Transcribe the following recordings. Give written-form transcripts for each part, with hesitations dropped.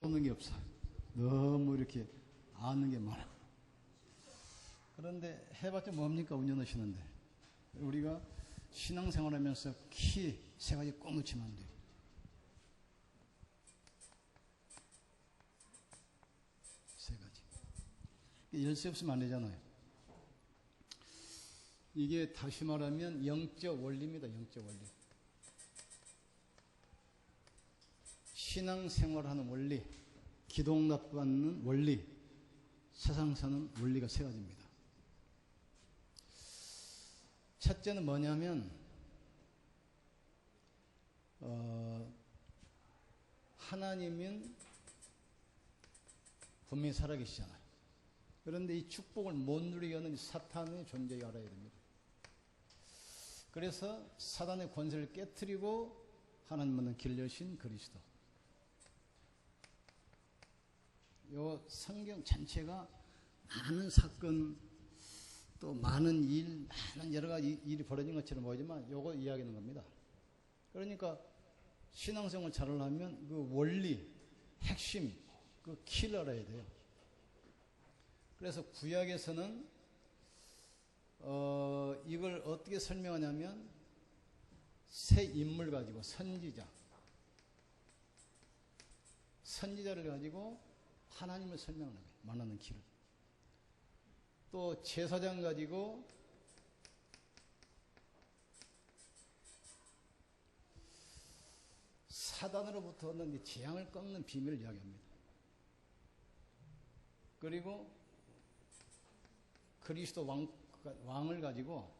없는 게 없어. 너무 이렇게 아는 게 많아. 그런데 해봤자 뭡니까? 운전하시는데. 우리가 신앙생활 하면서 키 세 가지 꼭 놓치면 안 돼요. 세 가지. 열쇠 없으면 안 되잖아요. 이게 다시 말하면 영적 원리입니다. 영적 원리. 신앙생활하는 원리, 기도응답받는 원리, 세상 사는 원리가 세 가지입니다. 첫째는 뭐냐면 하나님은 분명히 살아계시잖아요. 그런데 이 축복을 못 누리게 하는 사탄의 존재를 알아야 됩니다. 그래서 사단의 권세를 깨트리고 하나님은 길 여신 그리스도. 요 성경 전체가 많은 사건, 또 많은 일, 많은 여러 가지 일이 벌어진 것처럼 보이지만 요거 이야기하는 겁니다. 그러니까 신앙생활 잘하려면 그 원리, 핵심, 그 키를 알아야 돼요. 그래서 구약에서는 이걸 어떻게 설명하냐면 새 인물 가지고 선지자를 가지고 하나님을 설명하는 거예요. 만나는 길을. 또 제사장 가지고 사단으로부터 얻는 재앙을 꺾는 비밀을 이야기합니다. 그리고 그리스도 왕을 가지고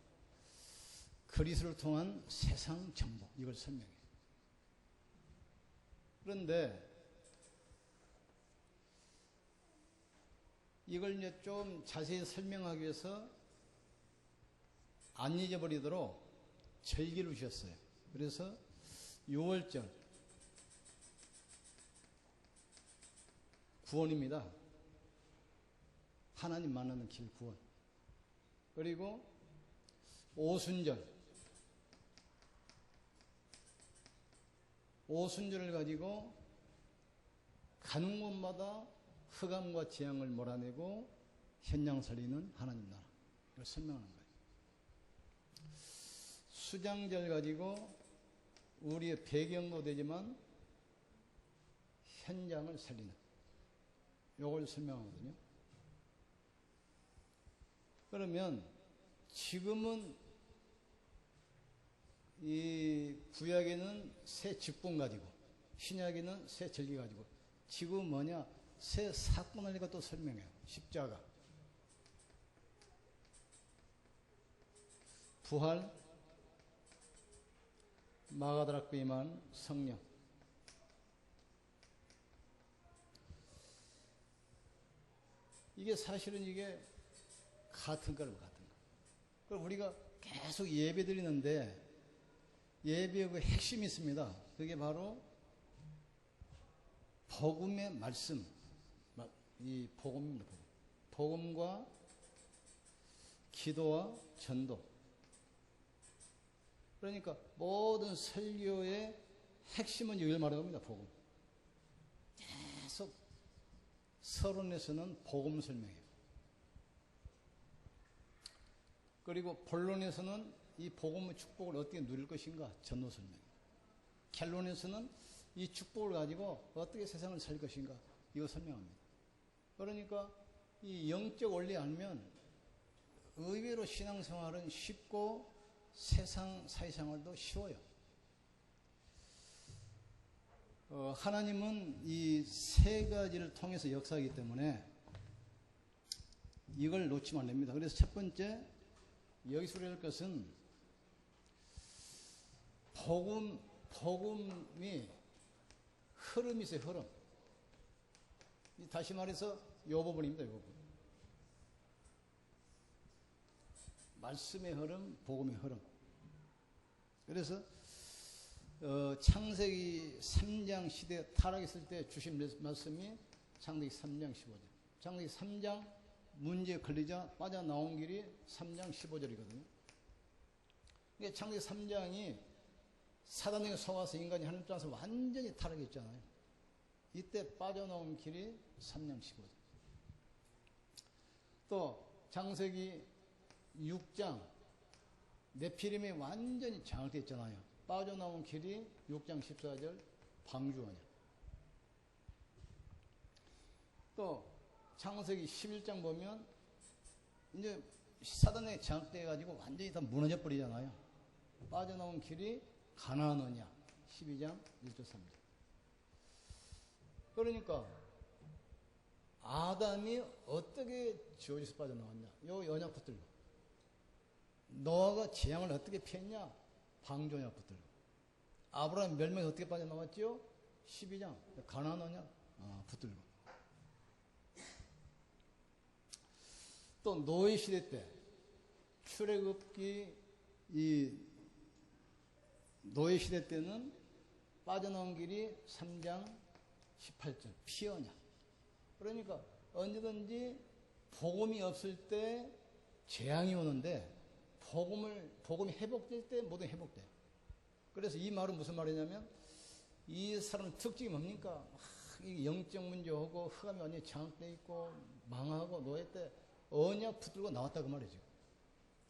그리스도를 통한 세상 정복, 이걸 설명해요. 그런데 이걸 이제 좀 자세히 설명하기 위해서 안 잊어버리도록 절기를 주셨어요. 그래서 6월절 구원입니다. 하나님 만나는 길 구원. 그리고 오순절을 가지고 가는 곳마다 흑암과 재앙을 몰아내고 현장 살리는 하나님 나라. 이걸 설명하는 거예요. 수장절 가지고 우리의 배경도 되지만 현장을 살리는, 이걸 설명하거든요. 그러면 지금은 이 구약에는 새 직분 가지고, 신약에는 새 절기 가지고, 지금 뭐냐? 새 사건을 내가 또 설명해요. 십자가, 부활, 마가다락과 임한 성령. 이게 사실은 이게 같은 거예요. 그럼 우리가 계속 예배 드리는데 예배의 그 핵심이 있습니다. 그게 바로 복음의 말씀, 이 복음입니다. 복음과 기도와 전도. 그러니까 모든 설교의 핵심은 이걸 말하는 겁니다. 복음. 계속 서론에서는 복음 설명해요. 그리고 본론에서는 이 복음의 축복을 어떻게 누릴 것인가 전도 설명해요. 결론에서는 이 축복을 가지고 어떻게 세상을 살 것인가 이거 설명합니다. 그러니까 이 영적 원리 알면 의외로 신앙생활은 쉽고 세상 사회생활도 쉬워요. 하나님은 이 세 가지를 통해서 역사하기 때문에 이걸 놓치면 안 됩니다. 그래서 첫 번째 여기서 우리가 할 것은 복음이 흐름이 있어요. 흐름. 다시 말해서 이 부분입니다. 이 부분. 말씀의 흐름, 복음의 흐름. 그래서 창세기 3장 시대 타락했을 때 주신 말씀이 창세기 3장 15절. 창세기 3장 문제에 걸리자 빠져나온 길이 3장 15절이거든요. 그러니까 창세기 3장이 사단에게 속아서 인간이 하나님 떠나서 완전히 타락했잖아요. 이때 빠져나온 길이 3장 15절. 또 창세기 6장 네피림이 완전히 장악됐잖아요. 빠져나온 길이 6장 14절 방주원이야. 또 창세기 11장 보면 이제 사단에 장악돼가지고 완전히 다 무너져 버리잖아요. 빠져나온 길이 가나안 언약 12장 1절 3절. 그러니까 아담이 어떻게 지어져서 빠져나왔냐? 요 언약 붙들고. 노아가 재앙을 어떻게 피했냐? 방주 언약 붙들고. 아브라함 멸망이 어떻게 빠져나왔죠? 12장 가나안 언약 붙들고. 또 노예 시대 때 출애굽기 이 노예 시대 때는 빠져나온 길이 3장 18절 피언약. 그러니까 언제든지 복음이 없을 때 재앙이 오는데 복음이 회복될 때 모두 회복돼. 그래서 이 말은 무슨 말이냐면 이 사람 특징이 뭡니까? 이 영적 문제하고 흑암이 완전히 장악돼 있고 망하고 노예 때 언약 붙들고 나왔다 그 말이죠.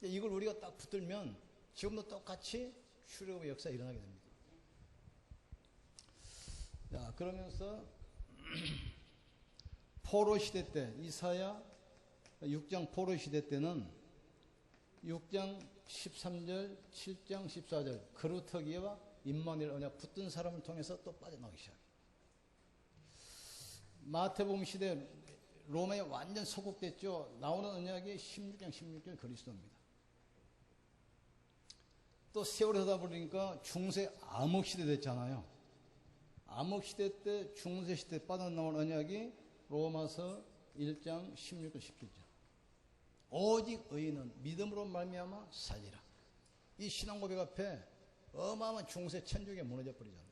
이걸 우리가 딱 붙들면 지금도 똑같이 출애굽의 역사가 일어나게 됩니다. 자, 그러면서 포로 시대 때 이사야 6장 포로 시대 때는 6장 13절 7장 14절 그루터기와 임마누엘 언약 붙든 사람을 통해서 또 빠져나오기 시작해요. 마태복음 시대 로마에 완전 소국됐죠. 나오는 언약이 16장 16절 그리스도입니다. 또 세월이 하다 보니까 중세 암흑시대 됐잖아요. 암흑시대 때 중세시대 빠져나온 언약이 로마서 1장 16절 17절. 오직 의인은 믿음으로 말미암아 살리라. 이 신앙 고백 앞에 어마어마한 중세 천주교가 무너져 버리잖아요.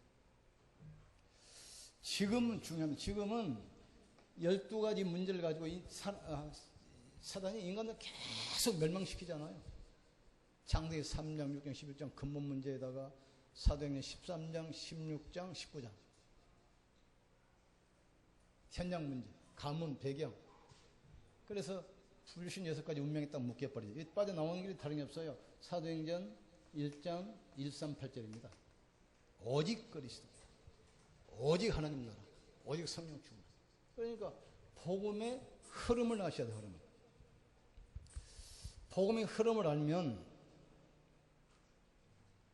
지금은 중요합니다. 지금은 12가지 문제를 가지고 사단이 인간을 계속 멸망시키잖아요. 창세기 3장, 6장, 11장 근본 문제에다가 사도행전 13장, 16장, 19장 현장 문제, 가문, 배경. 그래서 불신 6가지 운명이 딱 묶여버리죠. 빠져나오는 길이 다른 게 없어요. 사도행전 1장 138절입니다. 오직 그리스도, 오직 하나님 나라, 오직 성령 충만. 그러니까 복음의 흐름을 아셔야 돼요. 흐름을. 복음의 흐름을 알면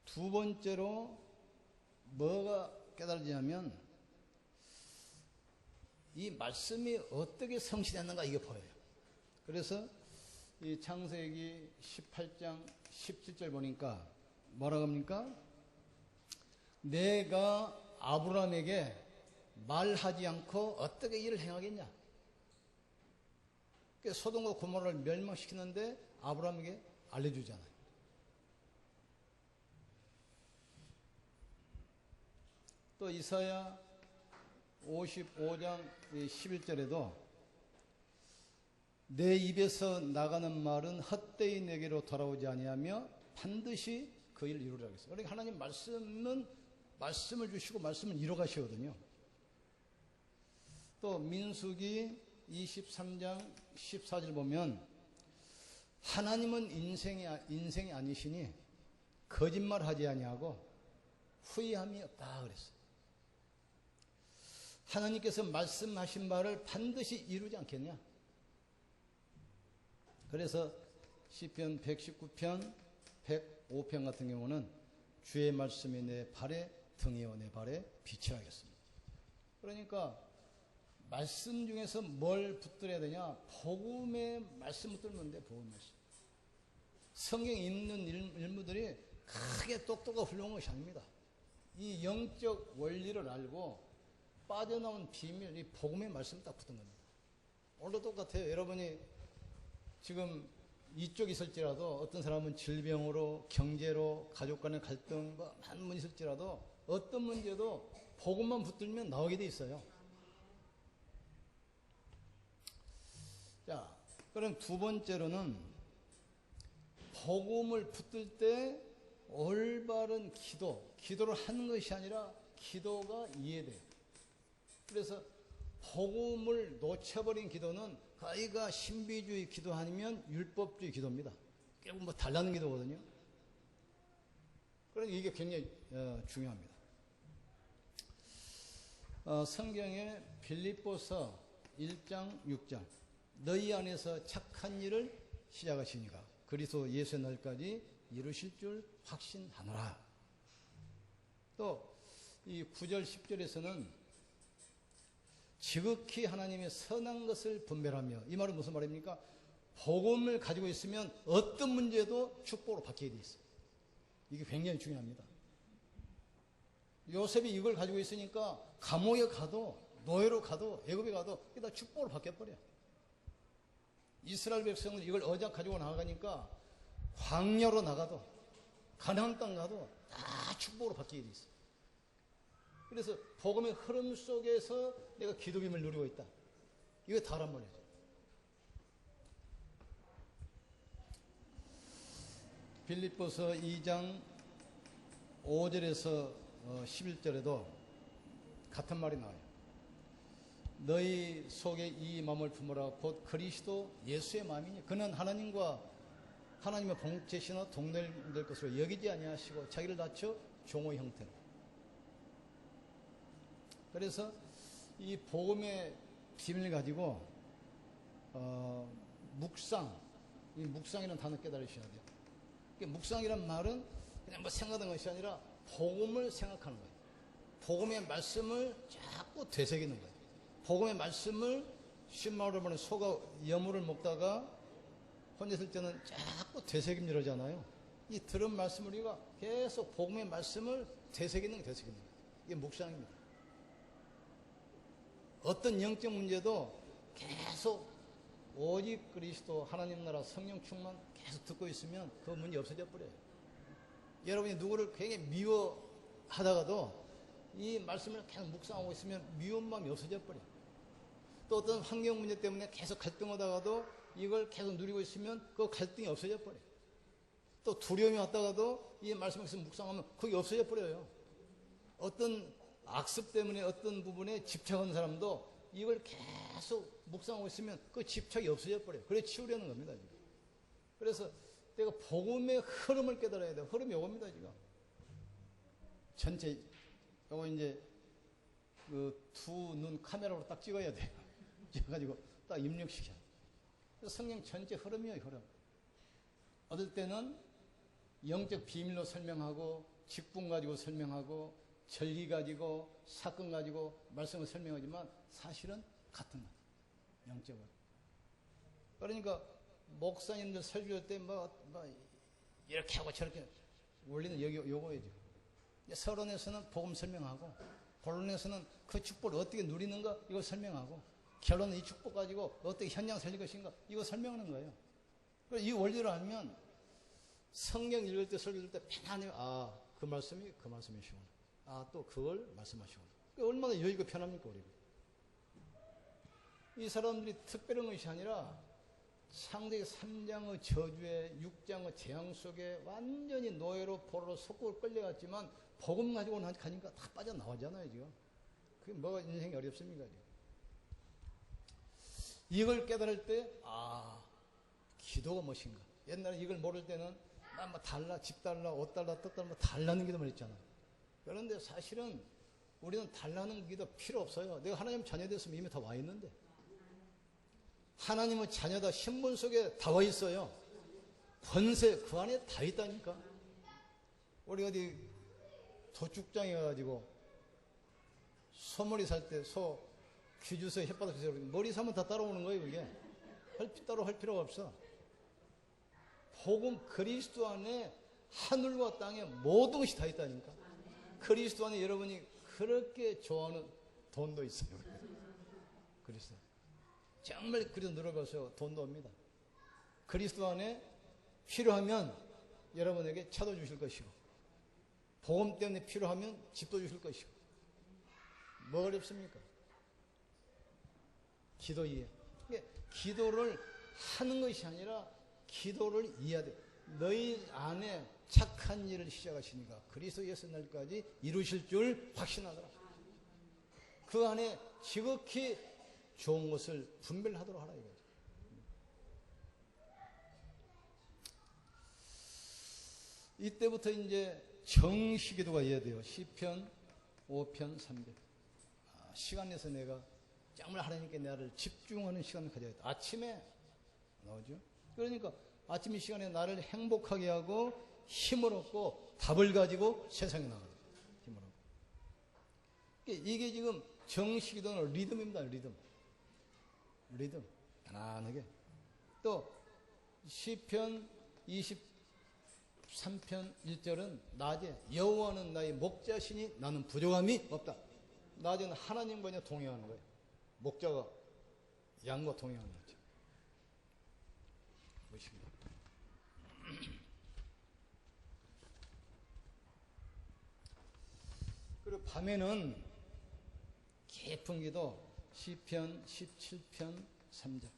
두 번째로 뭐가 깨달아지냐면 이 말씀이 어떻게 성취됐는가 이게 보여요. 그래서 이 창세기 18장 17절 보니까 뭐라고 합니까? 내가 아브라함에게 말하지 않고 어떻게 일을 행하겠냐? 소돔과 고모라를 멸망시키는데 아브라함에게 알려주잖아요. 또 이사야 55장 11절에도 내 입에서 나가는 말은 헛되이 내게로 돌아오지 아니하며 반드시 그 일을 이루라 그랬어요. 그러니까 하나님 말씀은 말씀을 주시고 말씀을 이뤄 가시거든요. 또 민수기 23장 14절 보면 하나님은 인생이 아니시니 거짓말하지 아니하고 후회함이 없다 그랬어요. 하나님께서 말씀하신 바를 반드시 이루지 않겠냐? 그래서 시편 119편 105편 같은 경우는 주의 말씀이 내 발에 등이요 내 발에 빛이 하겠습니다. 그러니까 말씀 중에서 뭘 붙들어야 되냐? 복음의 말씀 붙들면 돼. 복음 말씀. 성경에 있는 일무들이 크게 똑똑하고 훌륭한 것이 아닙니다. 이 영적 원리를 알고 빠져나온 비밀, 이 복음의 말씀 딱 붙은 겁니다. 오늘도 똑같아요. 여러분이 지금 이쪽에 있을지라도 어떤 사람은 질병으로, 경제로, 가족 간의 갈등, 많은 문제 있을지라도 어떤 문제도 복음만 붙들면 나오게 돼 있어요. 자, 그럼 두 번째로는 복음을 붙들 때 올바른 기도를 하는 것이 아니라 기도가 이해돼요. 그래서 복음을 놓쳐버린 기도는 거의가 신비주의 기도 아니면 율법주의 기도입니다. 결국 뭐 달라는 기도거든요. 그러니까 이게 굉장히 중요합니다. 성경의 빌립보서 1장 6절 너희 안에서 착한 일을 시작하시니까 그리스도 예수의 날까지 이루실 줄 확신하노라. 또 이 9절 10절에서는 지극히 하나님의 선한 것을 분별하며, 이 말은 무슨 말입니까? 복음을 가지고 있으면 어떤 문제도 축복으로 바뀌게 돼 있어요. 이게 굉장히 중요합니다. 요셉이 이걸 가지고 있으니까 감옥에 가도 노예로 가도 애굽에 가도 이게 다 축복으로 바뀌어버려요. 이스라엘 백성은 이걸 언약 가지고 나가니까 광야로 나가도 가나안 땅 가도 다 축복으로 바뀌게 돼 있어요. 그래서 복음의 흐름 속에서 내가 기도빔을 누리고 있다. 이거 다란 말이죠. 빌립보서 2장 5절에서 11절에도 같은 말이 나와요. 너희 속에 이 마음을 품으라. 곧 그리스도 예수의 마음이니 그는 하나님과 하나님의 봉제시나 동일될 것으로 여기지 아니하시고 자기를 낮춰 종의 형태로. 그래서 이 복음의 비밀을 가지고 묵상, 이 묵상이라는 단어 깨달으셔야 돼요. 묵상이란 말은 그냥 뭐 생각하는 것이 아니라 복음을 생각하는 거예요. 복음의 말씀을 자꾸 되새기는 거예요. 복음의 말씀을 쉰마을을 보는 소가 여물을 먹다가 혼자 있을 때는 자꾸 되새김 이러잖아요. 이 들은 말씀을 우리가 계속 복음의 말씀을 되새기는 게 되새기는 거예요. 이게 묵상입니다. 어떤 영적 문제도 계속 오직 그리스도 하나님 나라 성령 충만 계속 듣고 있으면 그 문제 없어져 버려요. 여러분이 누구를 굉장히 미워하다가도 이 말씀을 계속 묵상하고 있으면 미운 마음이 없어져 버려요. 또 어떤 환경 문제 때문에 계속 갈등하다가도 이걸 계속 누리고 있으면 그 갈등이 없어져 버려요. 또 두려움이 왔다가도 이 말씀을 계속 묵상하면 그게 없어져 버려요. 어떤 악습 때문에 어떤 부분에 집착하는 사람도 이걸 계속 묵상하고 있으면 그 집착이 없어져 버려요. 그래 치우려는 겁니다, 지금. 그래서 내가 복음의 흐름을 깨달아야 돼요. 흐름이 이겁니다, 지금. 전체, 요거 이제 그 두 눈 카메라로 딱 찍어야 돼요. 찍어가지고 딱 입력시켜. 성경 전체 흐름이에요, 흐름. 어떨 때는 영적 비밀로 설명하고, 직분 가지고 설명하고, 전리 가지고, 사건 가지고 말씀을 설명하지만 사실은 같은 거예요. 영적으로. 그러니까 목사님들 설교할 때 이렇게 하고 저렇게 원리는 요거예요. 서론에서는 복음 설명하고, 본론에서는 그 축복을 어떻게 누리는가 이걸 설명하고, 결론은 이 축복 가지고 어떻게 현장 살릴 것인가 이거 설명하는 거예요. 그래서 이 원리를 알면 성경 읽을 때 설교할 때 편안해요. 그 말씀이시구나. 또 그걸 말씀하시구나. 얼마나 여유가 편합니까, 우리가. 이 사람들이 특별한 것이 아니라 창세기 3장의 저주에 6장의 재앙 속에 완전히 노예로 포로로 속국을 끌려갔지만 복음 가지고 가니까 다 빠져나오잖아요, 지금. 그게 뭐가 인생이 어렵습니까, 지금. 이걸 깨달을 때, 기도가 무엇인가. 옛날에 이걸 모를 때는 난 달라, 집 달라, 옷 달라, 떡 달라, 달라는 기도만 했잖아. 그런데 사실은 우리는 달라는 기도 필요 없어요. 내가 하나님 자녀 됐으면 이미 다 와 있는데. 하나님은 자녀다 신분 속에 다 와 있어요. 권세 그 안에 다 있다니까. 우리 어디 도축장에 가가지고 소머리 살 때 소 귀주서 햇바닥 주세요. 머리 사면 다 따라오는 거예요, 그게. 따로 할 필요가 없어. 복음 그리스도 안에 하늘과 땅에 모든 것이 다 있다니까. 그리스도 안에 여러분이 그렇게 좋아하는 돈도 있어요. 그리스도. 정말 그리스도 늘어가서 돈도 옵니다. 그리스도 안에 필요하면 여러분에게 차도 주실 것이고, 복음 때문에 필요하면 집도 주실 것이고, 뭐가 어렵습니까? 기도 이해. 기도를 하는 것이 아니라 기도를 이해해야 돼. 너희 안에 착한 일을 시작하시니까 그리스도 예수 날까지 이루실 줄 확신하더라. 그 안에 지극히 좋은 것을 분별하도록 하라 이거죠. 이때부터 이제 정시기도가 해야 돼요. 시편 5편 300. 시간 내서 내가 정말 하나님께 나를 집중하는 시간을 가져야 돼. 아침에 나오죠. 그러니까 아침 이 시간에 나를 행복하게 하고 힘을 얻고 답을 가지고 세상에 나가야 돼. 힘을 얻고. 이게 지금 정시기도는 리듬입니다. 리듬. 편안하게. 또 시편 23편 1절은 낮에 여호와는 나의 목자시니 나는 부족함이 없다. 낮에는 하나님과 그냥 동행하는 거예요. 목자가 양과 동행하는 거죠. 보십니다. 그리고 밤에는 깊은 기도 시편 17편 3절.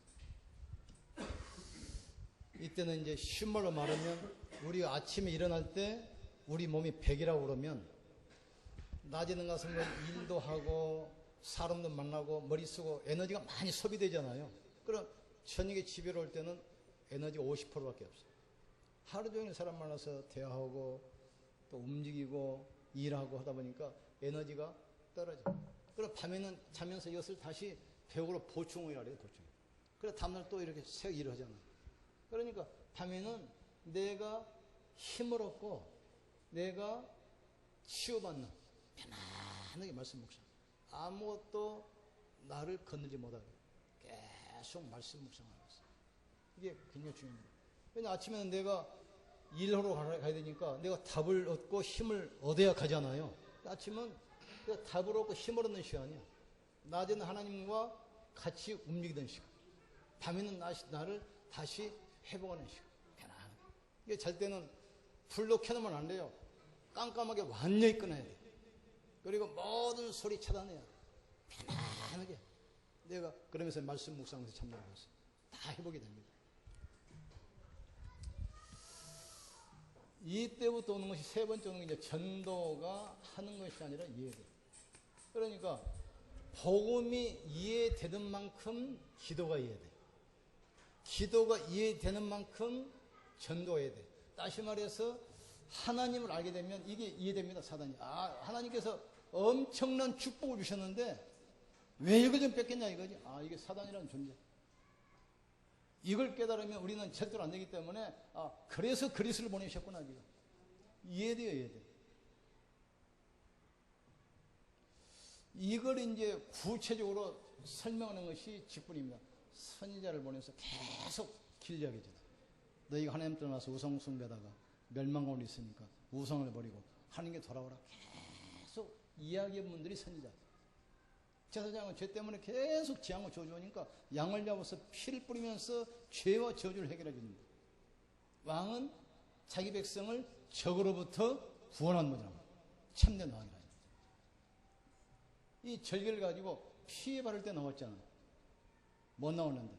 이때는 이제 신말로 말하면 우리가 아침에 일어날 때 우리 몸이 100이라고 그러면 낮에는 가서 뭐 일도 하고 사람도 만나고 머리 쓰고 에너지가 많이 소비되잖아요. 그럼 저녁에 집에 올 때는 에너지가 50%밖에 없어요. 하루 종일 사람 만나서 대화하고 또 움직이고 일하고 하다 보니까 에너지가 떨어져요. 그럼 밤에는 자면서 이것을 다시 100으로 보충을 해야 돼요. 그래 다음날 또 이렇게 새 일을 하잖아요. 그러니까 밤에는 내가 힘을 얻고 내가 치유받는 편안하게 말씀 묵상. 아무것도 나를 건들지 못하게 계속 말씀 묵상하고 있어요. 이게 굉장히 중요합니다. 왜냐하면 아침에는 내가 일하러 가야 되니까 내가 답을 얻고 힘을 얻어야 가잖아요. 아침은 내가 답을 얻고 힘을 얻는 시간이야. 낮에는 하나님과 같이 움직이던 시간. 밤에는 나를 다시 회복하는 시간. 편안하게. 이게 잘 때는 불도 켜놓으면 안 돼요. 깜깜하게 완전히 끊어야 돼. 그리고 모든 소리 차단해야 돼. 편안하게. 내가 그러면서 말씀 묵상에서 참여하고 있어요. 다 회복이 됩니다. 이때부터 오는 것이 세 번째 오는 게 이제 전도가 하는 것이 아니라 이해돼. 그러니까 복음이 이해되는 만큼 기도가 이해돼. 기도가 이해되는 만큼 전도해야 돼. 다시 말해서 하나님을 알게 되면 이게 이해됩니다. 사단이. 하나님께서 엄청난 축복을 주셨는데 왜 이걸 좀 뺏겠냐 이거지. 이게 사단이라는 존재. 이걸 깨달으면 우리는 절대로 안 되기 때문에 그래서 그리스도를 보내셨구나 지금. 이해돼요, 이해돼. 이걸 이제 구체적으로 설명하는 것이 직분입니다. 선지자를 보내서 계속 길리하게 줘. 너희가 하나님 떠나서 우상 숭배하다가 멸망하고 있으니까 우상을 버리고 하나님께 돌아오라. 계속 이야기한 분들이 선지자. 제사장은 죄 때문에 계속 지향을 저주하니까 양을 잡아서 피를 뿌리면서 죄와 저주를 해결해 줍니다. 왕은 자기 백성을 적으로부터 구원한 거잖아. 참된 왕이라. 이 절개를 가지고 피해 바를 때 나왔잖아. 못 나오는데.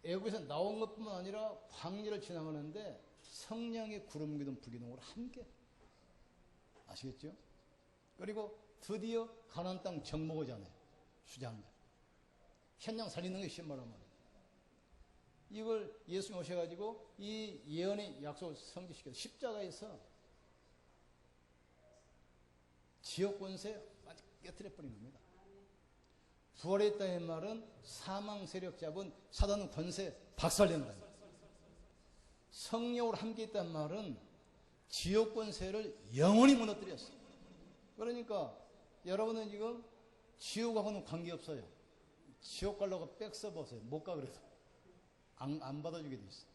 애국에서 나온 것뿐만 아니라 광야를 지나가는데 성령의 구름 기둥 불기둥으로 함께. 아시겠죠? 그리고 드디어 가나안 땅 정복하잖아요. 수장자. 현장 살리는 게 쉬운 말하면. 이걸 예수님 오셔가지고 이 예언의 약속을 성취시켜서 십자가에서 지역 권세 완전 깨뜨려 버린 겁니다. 부활했다는 말은 사망 세력 잡은 사단의 권세 박살낸다. 성령으로 함께 있다는 말은 지옥 권세를 영원히 무너뜨렸어. 그러니까 여러분은 지금 지옥하고는 관계없어요. 지옥 가려고 백 써보세요. 못 가 그래서. 안 받아주게 돼 있어.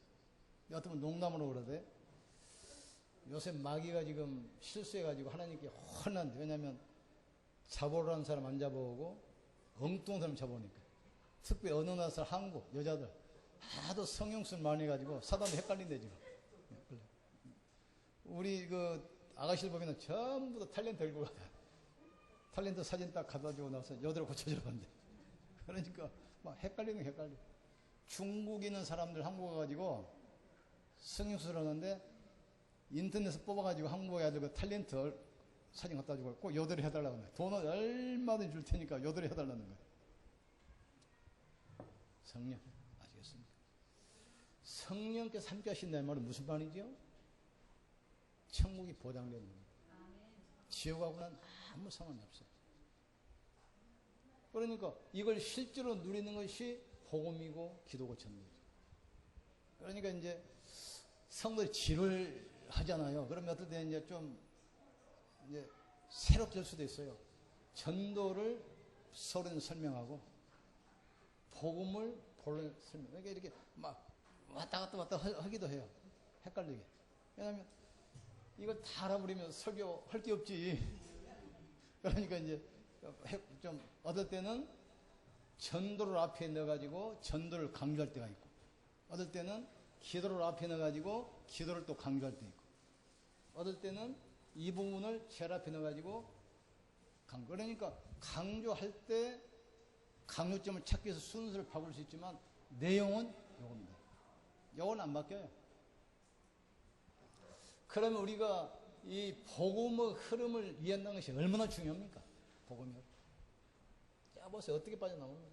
어떤 분 농담으로 그러대. 요새 마귀가 지금 실수해가지고 하나님께 혼난데. 왜냐하면 잡아오라는 사람 안 잡아오고 엉뚱한 사람 잡아오니까. 특히 어느 나라 한국 여자들 하도 성형술 많이 해가지고 사단도 헷갈린대 지금. 우리 그 아가씨를 보면 전부 다 탤런트 들고 가요. 탤런트 사진 딱 갖다주고 나서 여대로 고쳐주러 간대. 그러니까 막 헷갈리는 게 헷갈려. 중국에 있는 사람들 한국 와가지고 성형수술 하는데 인터넷에서 뽑아가지고 한국에 아주 그 탤런트 사진 갖다 주고 꼭 요대로 해달라고 하는 거예요. 돈을 얼마든지 줄 테니까 요대로 해달라는 거예요. 성령, 아시겠습니까? 성령께서 함께 하신다는 말은 무슨 말이죠? 천국이 보장되는 겁니다. 지옥하고는 아무 상관이 없어요. 그러니까 이걸 실제로 누리는 것이 복음이고 기도고 전도죠. 그러니까 이제 성도들이 지를 하잖아요. 그러면 어떨 때 이제 좀 이제 새롭게 될 수도 있어요. 전도를 서로는 설명하고 복음을 본론에 설명. 그러니까 이렇게 막 왔다 갔다 하기도 해요. 헷갈리게. 왜냐하면 이걸 다 알아버리면 설교 할 게 없지. 그러니까 이제 좀 어떨 때는 전도를 앞에 넣어가지고 전도를 강조할 때가 있고, 어떨 때는 기도를 앞에 넣어가지고 기도를 또 강조할 때 있고, 어떨 때는 이 부분을 제일 앞에 넣어가지고 그러니까 강조할 때 강조점을 찾기 위해서 순서를 바꿀 수 있지만 내용은 요겁니다. 요건 안 바뀌어요. 그러면 우리가 이 복음의 흐름을 이해한다는 것이 얼마나 중요합니까? 복음이. 자, 보세요. 어떻게 빠져나오는가.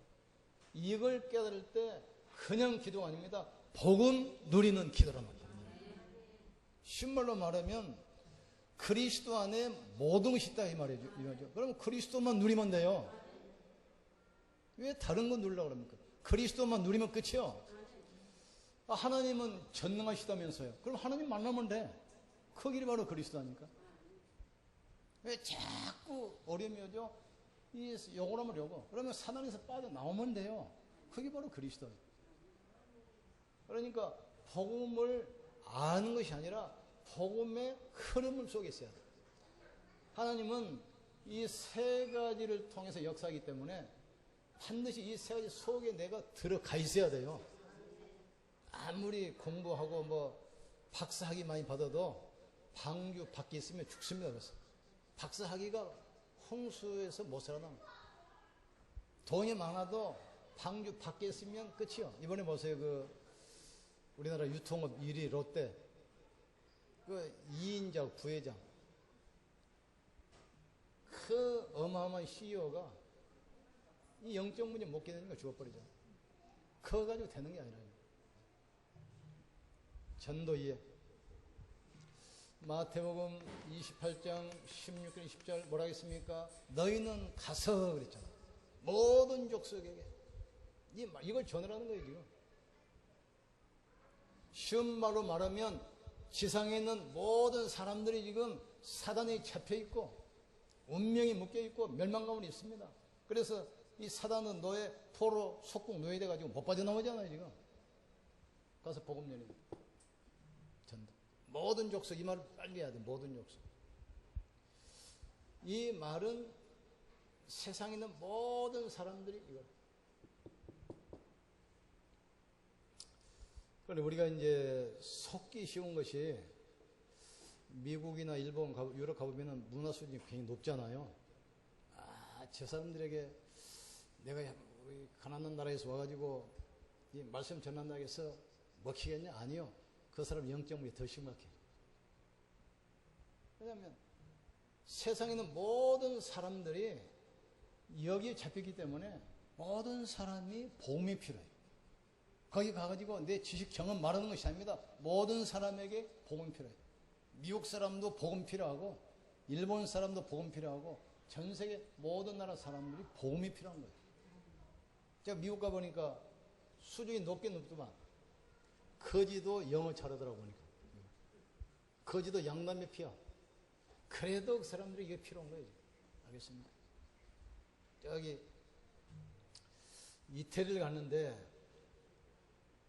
이걸 깨달을 때 그냥 기도가 아닙니다. 복음 누리는 기도란 말이에요. 쉬운 말로 말하면 그리스도 안에 모든 것이 있다 이 말이죠. 그러면 그리스도만 누리면 돼요. 왜 다른 건 누리려고 그럽니까? 그리스도만 누리면 끝이요. 하나님은 전능하시다면서요. 그럼 하나님 만나면 돼. 그 길이 바로 그리스도 아닙니까? 왜 자꾸 어려움이 오죠? 요걸 하면 요거. 그러면 사단에서 빠져나오면 돼요. 그게 바로 그리스도예요. 그러니까 복음을 아는 것이 아니라 복음의 흐름을 속에 있어야 돼요. 하나님은 이 세 가지를 통해서 역사하기 때문에 반드시 이 세 가지 속에 내가 들어가 있어야 돼요. 아무리 공부하고 뭐 박사학위 많이 받아도 방주 밖에 있으면 죽습니다. 그래서 박사학위가 홍수에서 못 살아납니다. 돈이 많아도 방주 밖에 있으면 끝이요. 이번에 보세요. 우리나라 유통업 1위 롯데 2인자 부회장 그 어마어마한 CEO가 이 영적 문제 못 깨달으니까 죽어버리죠. 그거 가지고 되는 게 아니라요. 전도 이해. 마태복음 28장 16절 20절 뭐라 했습니까? 너희는 가서 그랬잖아. 모든 족속에게 이걸 전하라는 거예요. 지금 쉬운 말로 말하면 지상에 있는 모든 사람들이 지금 사단에 잡혀있고 운명이 묶여있고 멸망 가운데 있습니다. 그래서 이 사단은 너의 포로 속국 노예돼가지고 못 빠져나오잖아요. 지금 가서 복음 열리는 전도. 모든 족속, 이 말을 빨리 해야 돼. 모든 족속. 이 말은 세상에 있는 모든 사람들이 이걸. 그런데 우리가 이제 속기 쉬운 것이 미국이나 일본, 유럽 가보면 문화 수준이 굉장히 높잖아요. 저 사람들에게 내가 우리 가난한 나라에서 와가지고 이 말씀 전한다고 해서 먹히겠냐? 아니요. 그 사람 영적물이 더 심각해. 왜냐하면 세상에 있는 모든 사람들이 여기에 잡혔기 때문에 모든 사람이 복음이 필요해요. 거기 가가지고 내 지식 경험 말하는 것이 아닙니다. 모든 사람에게 복음이 필요해요. 미국 사람도 복음 필요하고 일본 사람도 복음 필요하고 전 세계 모든 나라 사람들이 복음이 필요한 거예요. 제가 미국 가보니까 수준이 높긴 높지만 거지도 영어 잘하더라고 보니까. 거지도 양남매 피야. 그래도 그 사람들이 이게 필요한 거예요. 알겠습니까? 저기 이태리를 갔는데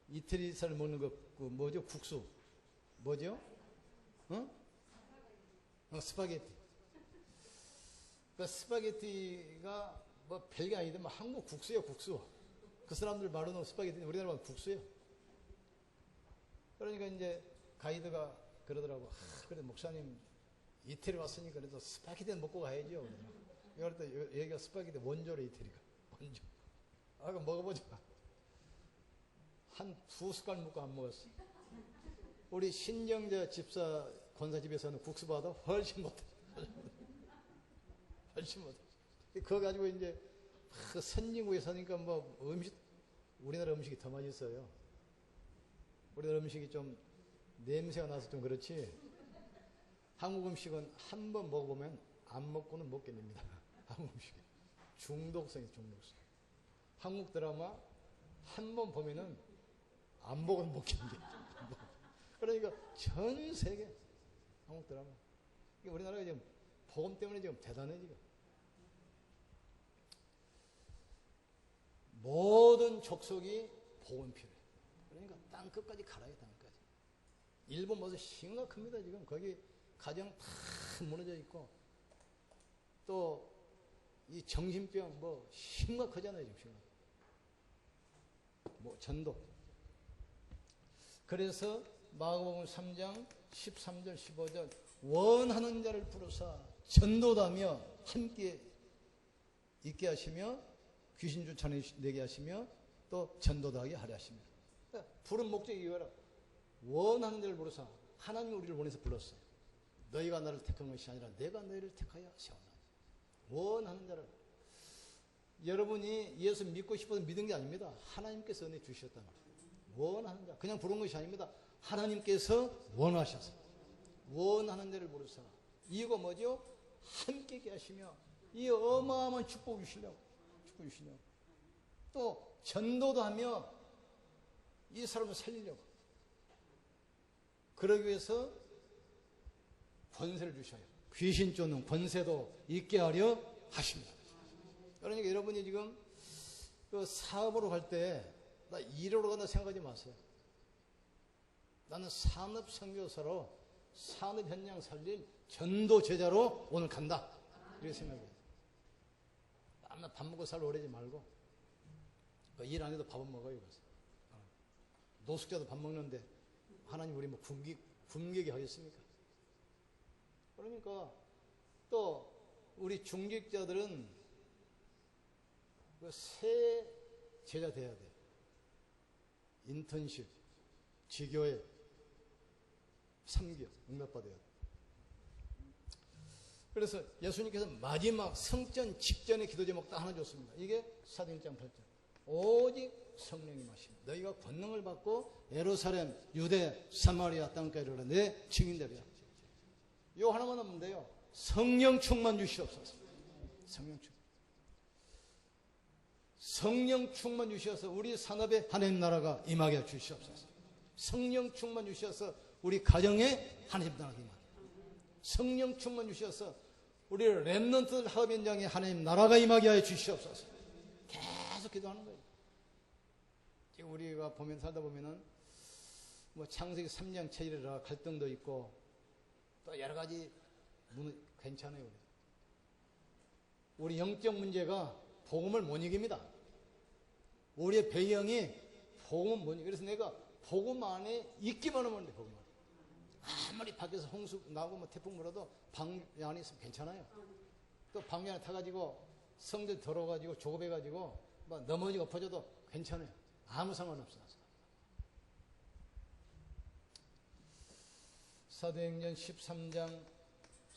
이태리살 먹는 거 뭐죠? 국수. 뭐죠? 스파게티. 그 스파게티가 뭐 별게 아니더만 한국 국수예요, 국수. 그 사람들 말로는 스파게티는 우리나라 말로 국수예요. 그러니까 이제 가이드가 그러더라고. 그래 목사님 이태리 왔으니까 그래도 스파게티는 먹고 가야죠. 이럴 때 여기가 스파게티 원조래 이태리가. 원조. 그럼 먹어보자. 한 2숟갈 먹고 안 먹었어. 우리 신정자 집사 권사집에서는 국수 받아 훨씬 못해. 알지 못해. 그거 가지고 이제 그 선진국에 사니까 뭐 음식, 우리나라 음식이 더 맛있어요. 우리나라 음식이 좀 냄새가 나서 좀 그렇지, 한국 음식은 한 번 먹어보면 안 먹고는 못 견딥니다. 한국 음식이 중독성이 중독성. 한국 드라마 한 번 보면은 안 먹으면 못 견뎌. 그러니까 전 세계 한국 드라마. 우리나라가 지금 복음 때문에 지금 대단해 지금. 모든 족속이 복음 필요해. 그러니까 땅 끝까지 갈아요, 땅 끝까지. 일본 모습 심각합니다 지금. 거기 가정 다 무너져 있고, 또 이 정신병 뭐 심각하잖아요 지금 심각. 뭐 전도. 그래서 마가복음 3장 13절 15절 원하는 자를 부르사 전도하며 함께 있게 하시며 귀신 쫓아내게 하시며 또 전도도 하게 하려 하십니다. 그러니까 부른 목적이 이거라. 원하는 자를 부르사, 하나님이 우리를 원해서 불렀어요. 너희가 나를 택한 것이 아니라 내가 너희를 택하여 세웠나. 원하는 자를. 여러분이 예수 믿고 싶어서 믿은 게 아닙니다. 하나님께서 은혜 주셨단 말이에요. 원하는 자. 그냥 부른 것이 아닙니다. 하나님께서 원하셔서. 원하는 자를 부르사. 이거 뭐죠? 함께 계시며 이 어마어마한 축복 주시려고. 축복 주시려고. 또 전도도 하며 이 사람을 살리려고. 그러기 위해서 권세를 주셔요. 귀신 쫓는 권세도 있게 하려 하십니다. 그러니까 여러분이 지금 그 사업으로 갈 때 나 일하러 간다 생각하지 마세요. 나는 산업 선교사로 산업 현장 살릴 전도 제자로 오늘 간다. 이렇게 생각해요. 맨날 밥 먹고 살고 오래지 말고 일 안 해도 밥은 먹어요. 그래서 노숙자도 밥 먹는데 하나님 우리 뭐 굶기게 하겠습니까? 그러니까 또 우리 중직자들은 그 새 제자 돼야 돼요. 인턴십, 지교회, 3개월 응답받아야 돼요. 그래서 예수님께서 마지막 성전 직전의 기도 제목 딱 하나 줬습니다. 이게 사도행전 8장. 오직 성령이 마시면 너희가 권능을 받고 예루살렘, 유대, 사마리아 땅까지 오라 내 증인되리라. 요 하나만 하면 돼요. 성령 충만 주시옵소서. 성령 충만. 성령 충만 주셔서 우리 산업에 하나님 나라가 임하게 주시옵소서. 성령 충만 주셔서 우리 가정에 하나님 나라가 임하게. 성령 충만 주셔서 우리 렘넌트 학업 현장에 하나님 나라가 임하게 하여 주시옵소서. 계속 기도하는 거예요. 지금 우리가 보면 살다 보면은 뭐 창세기 3장 체질이라 갈등도 있고 또 여러 가지 괜찮아요. 우리 영적 문제가 복음을 못 이깁니다. 우리의 배경이 복음은 못 이겨. 그래서 내가 복음 안에 있기만 하면 돼. 복음 안에. 아무리 밖에서 홍수 나고 뭐 태풍 불어도 방 안에 있으면 괜찮아요. 또 방 안에 타가지고 성들 더러워가지고 조급해가지고 막 넘어지고 엎어져도 괜찮아요. 아무 상관없어요. 사도행전 13장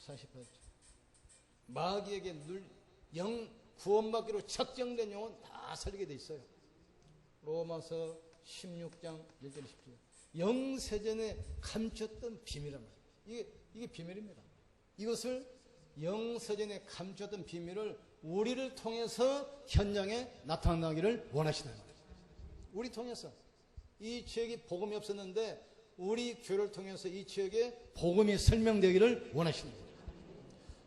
48절. 마귀에게 영 구원받기로 책정된 영혼 다 살리게 돼 있어요. 로마서 16장 1절 10절. 영세전에 감췄던 비밀이란 말이에요. 이게 비밀입니다. 이것을 영세전에 감췄던 비밀을 우리를 통해서 현장에 나타나기를 원하시는 거예요. 우리 통해서. 이 지역에 복음이 없었는데 우리 교회를 통해서 이 지역에 복음이 설명되기를 원하시는 거예요.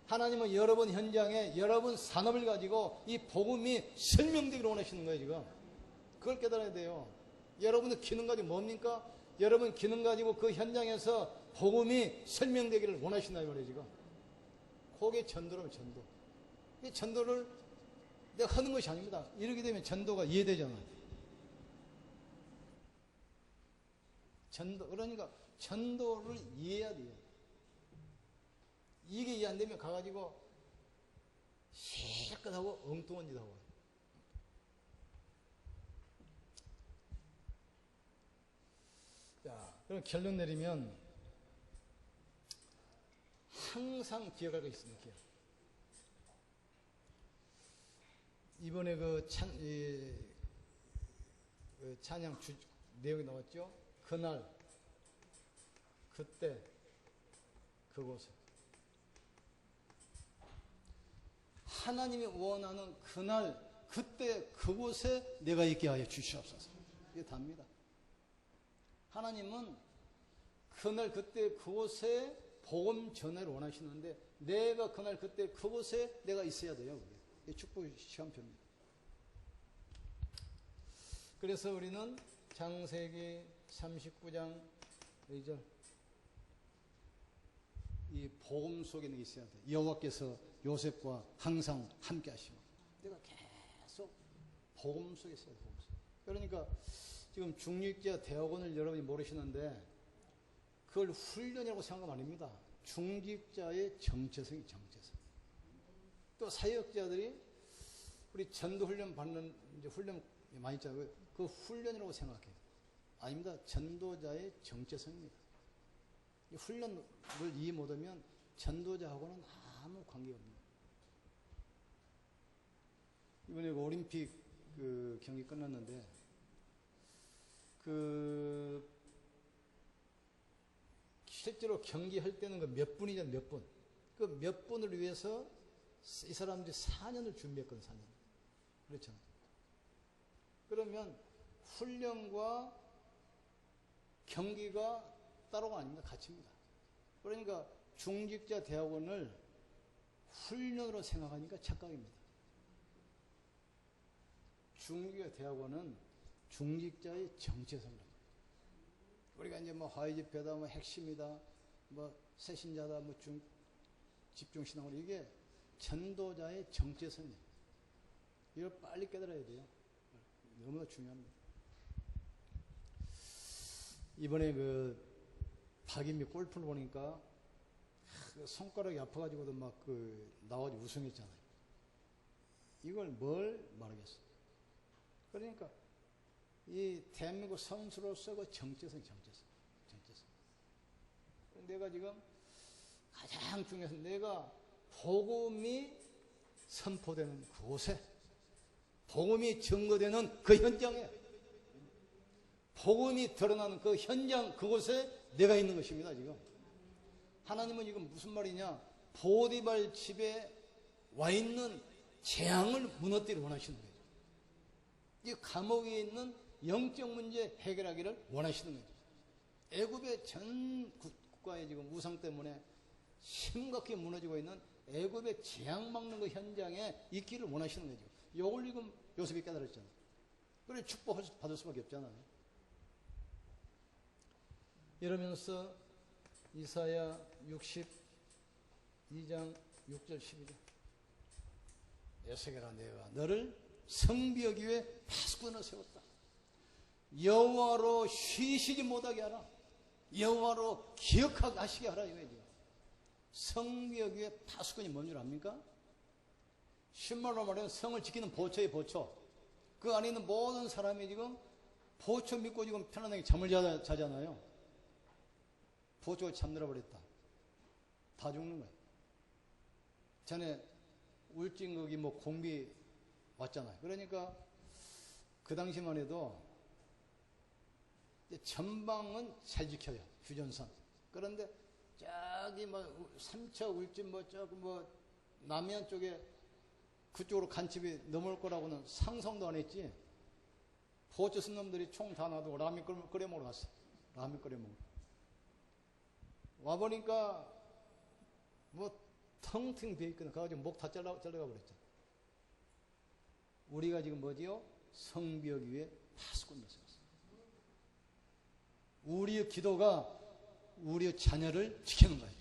하나님은 여러분 현장에 여러분 산업을 가지고 이 복음이 설명되기를 원하시는 거예요. 지금 그걸 깨달아야 돼요. 여러분의 기능 가지고 뭡니까? 여러분 기능 가지고 그 현장에서 복음이 설명되기를 원하신다 이 말이에요. 지금 그게 전도라면 전도. 이 전도를 내가 하는 것이 아닙니다. 이렇게 되면 전도가 이해되잖아요. 전도, 그러니까 전도를 이해해야 돼요. 이게 이해 안 되면 가가지고 실컷 하고 엉뚱한 짓 하고. 자, 그럼 결론 내리면 항상 기억할 거 있습니다. 기억. 이번에 그 찬양 내용이 나왔죠? 그날, 그때, 그곳에. 하나님이 원하는 그날, 그때, 그곳에 내가 있게 하여 주시옵소서. 이게 답니다. 하나님은 그날, 그때, 그곳에 복음 전해를 원하시는데 내가 그날, 그때, 그곳에 내가 있어야 돼요. 이게 축복의 시간표입니다. 그래서 우리는 창세기 39장 2절 이 복음 속에 있어야 돼. 여호와께서 요셉과 항상 함께 하시고 내가 계속 복음 속에 있어야 돼. 복음 속에. 그러니까 지금 중직자 대학원을 여러분이 모르시는데 그걸 훈련이라고 생각하면 아닙니다. 중직자의 정체성이 정체성. 또 사역자들이 우리 전도 훈련 받는 이제 훈련 많이 있잖아요. 그 훈련이라고 생각해요. 아닙니다. 전도자의 정체성입니다. 이 훈련을 이해 못하면 전도자하고는 아무 관계가 없습니다. 이번에 그 올림픽 그 경기 끝났는데 그 실제로 경기할 때는 그 몇 분이잖아요. 몇 분. 그 몇 분을 위해서 이 사람들이 4년을 준비했거든. 4년. 그렇잖아요. 그러면 훈련과 경기가 따로가 아닙니다. 같이입니다. 그러니까 중직자 대학원을 훈련으로 생각하니까 착각입니다. 중직자 대학원은 중직자의 정체성입니다. 우리가 이제 뭐 화해집회다, 뭐 핵심이다, 뭐 새신자다, 뭐 집중신앙으로 이게 전도자의 정체성이에요. 이걸 빨리 깨달아야 돼요. 너무나 중요합니다. 이번에 그 박인미 골프를 보니까 손가락이 아파가지고도 막 나와가지고 우승했잖아요. 이걸 뭘 말하겠어. 그러니까 이 대한민국 선수로서 그 정체성. 내가 지금 가장 중요해서 내가 복음이 선포되는 그곳에, 복음이 증거되는 그 현장에, 복음이 드러나는 그 현장 그곳에 내가 있는 것입니다. 지금 하나님은 이건 무슨 말이냐, 보디발 집에 와 있는 재앙을 무너뜨리기 원하시는 거예요. 이 감옥에 있는 영적 문제 해결하기를 원하시는 거죠. 애굽의 전 국가의 지금 우상 때문에 심각하게 무너지고 있는 애굽의 재앙 막는 그 현장에 있기를 원하시는 거죠. 이걸 지금 요셉이 깨달았잖아요. 그래 축복 받을 수밖에 없잖아요. 이러면서 이사야 62장 6절 12절 에스겔아 내가 너를 성벽 위에 파수꾼을 세웠다. 여호와로 쉬시지 못하게 하라. 여호와로 기억하게 하시게 하라 이거죠. 성벽 위에 파수꾼이 뭔 줄 압니까? 신말로 말하면 성을 지키는 보초의 보초. 그 안에 있는 모든 사람이 지금 보초 믿고 지금 편안하게 잠을 자잖아요. 보초가 잠들어 버렸다. 다 죽는 거예요. 전에 울진국이 뭐 공비 왔잖아요. 그러니까 그 당시만 해도 전방은 잘 지켜요. 휴전선. 그런데 저기 뭐 삼차 울진 뭐 저기 뭐 남해안 쪽에 그쪽으로 간첩이 넘어올 거라고는 상상도 안 했지. 보초 쓴 놈들이 총 다 놔두고 라면 끓여 먹으러 갔어. 라면 끓여 먹으러. 와보니까 뭐 텅텅 비어있거든. 가가지고 목 다 잘라가 버렸죠. 우리가 지금 뭐지요? 성벽 위에 파수꾼 됐어요. 우리의 기도가 우리의 자녀를 지키는 거예요.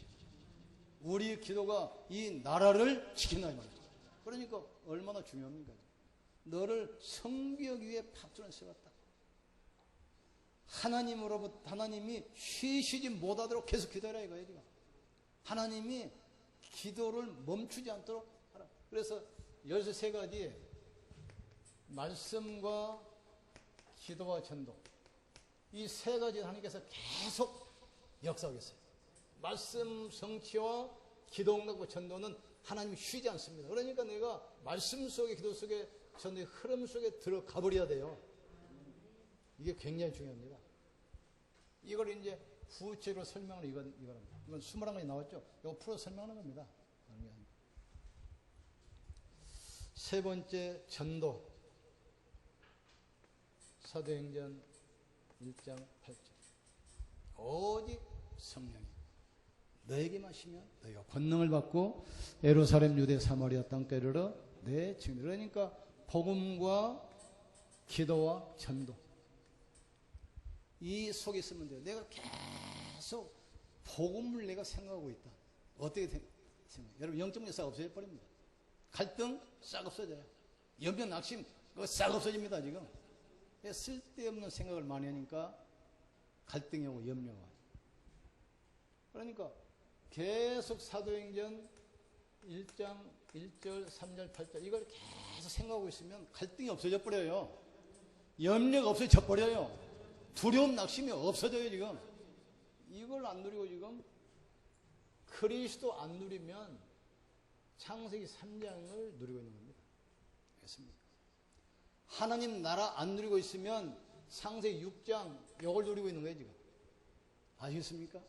우리의 기도가 이 나라를 지킨다 이 말이죠. 그러니까 얼마나 중요합니까? 너를 성벽 위에 파수꾼을 세웠다. 하나님으로부터 하나님이 쉬시지 못하도록 계속 기도해라 이거예요. 지금. 하나님이 기도를 멈추지 않도록 하라. 그래서 13가지 말씀과 기도와 전도 이 세 가지 하나님께서 계속 역사하겠어요. 말씀 성취와 기도 응답과 전도는 하나님이 쉬지 않습니다. 그러니까 내가 말씀 속에 기도 속에 전도의 흐름 속에 들어가 버려야 돼요. 이게 굉장히 중요합니다. 이걸 이제 구체로 설명을 이거랍니다. 이건 21가지 나왔죠? 이거 풀어 설명하는 겁니다. 세 번째, 전도. 사도행전 1장 8절. 오직 성령이 너에게만 하시면 너희가 권능을 받고 예루살렘, 유대, 사마리아 땅까지 이르러 내 증인. 그러니까 복음과 기도와 전도, 이 속에 있으면 돼요. 내가 계속 복음을 내가 생각하고 있다. 어떻게 생각해요? 여러분, 영적 역사가 없어져 버립니다. 갈등 싹 없어져요. 연변 낙심 그거 싹 없어집니다. 지금 쓸데없는 생각을 많이 하니까 갈등이 오고 염려가 와요. 그러니까 계속 사도행전 1장 1절 3절 8절 이걸 계속 생각하고 있으면 갈등이 없어져 버려요. 염려가 없어져 버려요. 두려움 낙심이 없어져요. 지금 이걸 안 누리고 지금 그리스도 안 누리면 창세기 3장을 누리고 있는 겁니다. 알겠습니까? 하나님 나라 안 누리고 있으면 창세기 6장 이걸 누리고 있는 거예요. 지금 아시겠습니까?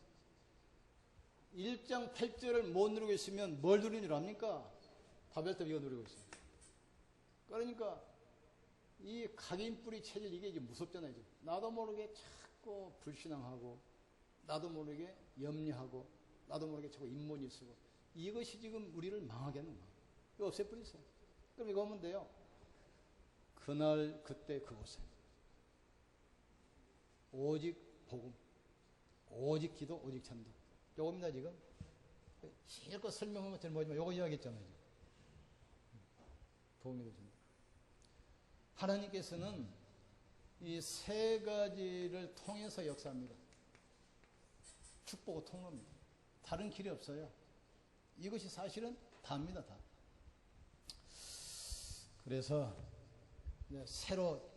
1장 8절을 못 누리고 있으면 뭘 누리는 줄 압니까? 바벨탑 이거 누리고 있어요. 그러니까 이 각인뿌리 체질 이게 이제 무섭잖아요. 지금. 나도 모르게 자꾸 불신앙하고 나도 모르게 염려하고 나도 모르게 자꾸 인본이 쓰고 이것이 지금 우리를 망하게 하는 거예요. 이거 없애버리세요. 그럼 이거 하면 돼요. 그날 그때 그곳에 오직 복음, 오직 기도, 오직 전도. 요겁니다. 지금 실컷 설명하면 잘 모르지만 요거 이야기했잖아요. 지금. 복음이고 전도. 하나님께서는 이 세 가지를 통해서 역사합니다. 축복과 통로입니다. 다른 길이 없어요. 이것이 사실은 다입니다. 다. 그래서 새로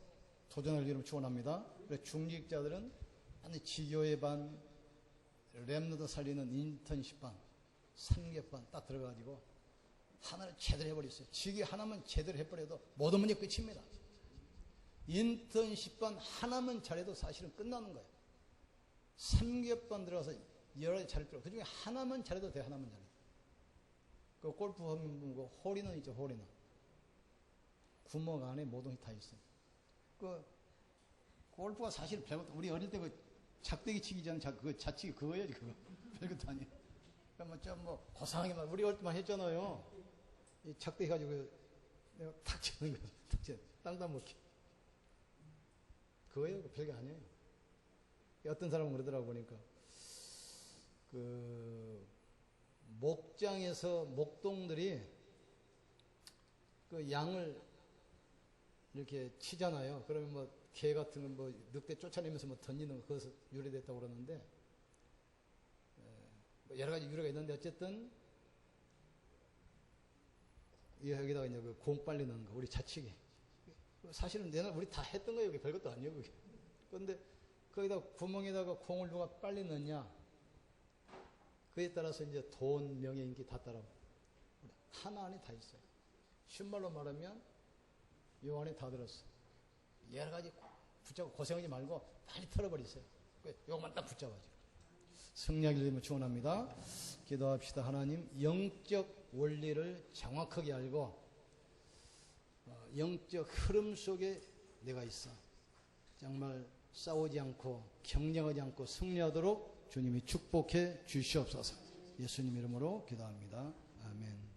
도전할 이름 축원합니다. 중직자들은 지교회 반, 랩너드 살리는 인턴십 반, 3개반 딱 들어가지고 하나를 제대로 해버렸어요. 지교 하나만 제대로 해버려도 모든 문제 끝입니다. 인턴십 반 하나만 잘해도 사실은 끝나는 거예요. 3개반 들어가서 여러 가지 잘할 필요 없고 그 중에 하나만 잘해도 돼. 하나만 잘해도. 그 골프 하면 뭐 홀인원 있죠. 홀인원. 구멍 안에 모든 게 다 있어요. 그 골프가 사실 별것도 우리 어릴 때 그 작대기 치기 전 그 자치기 그거예요. 그거 별것도 아니에요. 그러면 좀 뭐 고상하게만 우리 어릴 때만 했잖아요. 이 작대기 가지고 내가 탁 치는 거죠. 탁 치. 땅도 안 먹기. 그거예요. 별게 아니에요. 어떤 사람은 그러더라고 보니까 그 목장에서 목동들이 그 양을 이렇게 치잖아요. 그러면 뭐 개 같은 건 뭐 늑대 쫓아내면서 뭐 던지는 거 그것서 유래됐다고 그러는데 뭐 여러 가지 유래가 있는데 어쨌든 여기다가 이제 그 공 빨리 넣는 거 우리 자치기 사실은 내가 우리 다 했던 거예요. 그게 별것도 아니에요. 그게. 그런데 거기다 구멍에다가 공을 누가 빨리 넣냐 그에 따라서 이제 돈, 명예, 인기 다 따라오고 하나 안에 다 있어요. 쉬운 말로 말하면 요 안에 다 들었어. 여러 가지 붙잡고 고생하지 말고 빨리 털어버리세요. 요것만 딱 붙잡아가지고. 승리하기를 위해 축원합니다. 기도합시다. 하나님, 영적 원리를 정확하게 알고 영적 흐름 속에 내가 있어. 정말 싸우지 않고 경쟁하지 않고 승리하도록 주님이 축복해 주시옵소서. 예수님 이름으로 기도합니다. 아멘.